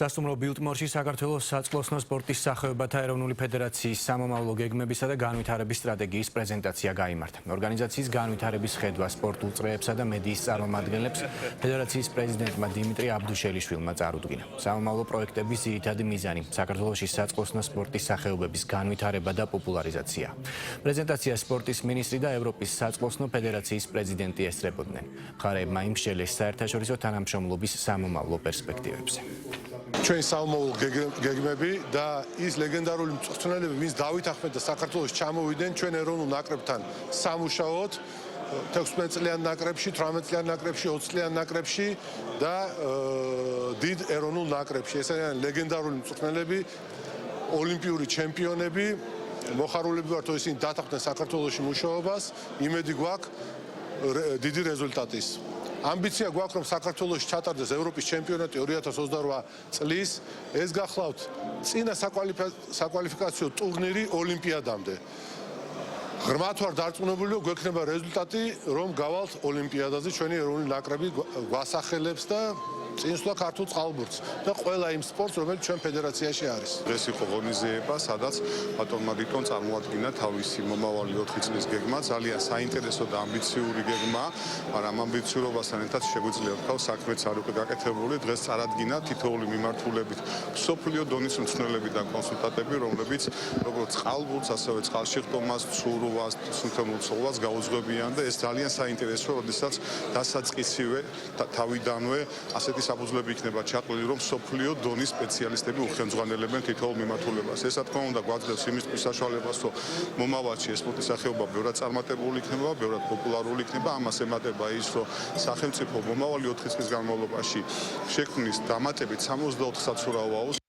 სასტუმრო ბილტმორში საქართველოს საწყლოსნო სპორტის სახეობათა ეროვნული ფედერაციის სამომავლო გეგმებისა და განვითარების სტრატეგიის პრეზენტაცია გაიმართა. ორგანიზაციის განვითარების ხედვა სპორტულ წრეებსა და მედიის წარმომადგენლებს ფედერაციის პრეზიდენტმა დიმიტრი აბდუშელიშვილმა წარუდგინა. სამომავლო პროექტების ძირითადი მიზანი საქართველოში საწყლოსნო სპორტის სახეობების განვითარება და პოპულარიზაცია. პრეზენტაცია სპორტის მინისტრი და ევროპის საწყლოსნო ფედერაციის პრეზიდენტი ესწრებოდნენ. მხარეებმა იმსჯელეს საერთაშორისო თანამშრომლობის სამომავლო პერსპექტივებზე. ჩვენი სამომავლო გეგმები და ის ლეგენდარული მწვრთნელები, ვინც დავით ახმედა საქართველოს ჩამოვიდნენ ჩვენ ეროვნულ ნაკრებთან სამუშაოდ 16 წლიან ნაკრებში, 18 წლიან ნაკრებში, 20 წლიან ნაკრებში და დიდ ეროვნულ ნაკრებში. ეს არიან ლეგენდარული მწვრთნელები, ოლიმპიური ჩემპიონები. მოხარულები ვართ, რომ ისინი დათანხმდნენ საქართველოში მუშაობას. იმედი გვაქვს დიდი რეზულტატის. ამბიცია გვაქვს, რომ საქართველოში ჩატარდეს ევროპის ჩემპიონატი 2028 წლის. ეს გახლავთ წინა საკვალიფიკაციო ტურნირი ოლიმპიადამდე. ღრმად ვარ დარწმუნებული, რომ გვექნება რეზულტატი, რომ გავალთ ოლიმპიადაზე. ჩვენი ეროვნული ნაკრები გვასახელებს და წინსვლა ქართულ წყალბურთს და ყველა იმ სპორტს, რომელიც ჩვენ ფედერაციაში არის. ეს იყო ღონისძიება, სადაც ბატონმა რიტომ წარმოადგინა თავისი მომავალი 4 წლის გეგმა, ძალიან საინტერესო და ამბიციური გეგმა, მაგრამ ამბიციურობასთან ერთად შეგვიძლია ვთქვათ, საქმეც არ უკვე გაკეთებული, დღეს წარადგინა თითოეული მიმართულებით მსოფლიო დონის მწვრთნელები და კონსულტანტები, რომლებიც როგორც წყალბურთს, ასევე წყალშიხტომას, ცურვას, სუნთქულობას გაუძღვებიან და ეს ძალიან საინტერესოა, როდესაც დასაწყისივე თავიდანვე ასეთი საფუძვლები იქნება ჩაყოლილი, რომ სოფლიო დონის სპეციალისტები უხელმძღვანელებენ თითოეულ მიმართულებას. ეს რა თქმა უნდა გვაძლევს იმის საშუალებას, რომ მომავალში ეს სპორტის სახეობა ბევრად წარმატებული იქნება, ბევრად პოპულარული იქნება. ამას ემატება ის, რომ სახელმწიფო მომავალი 4 წლის განმავლობაში შექმნის დამატებით 64 საცურაო აუზს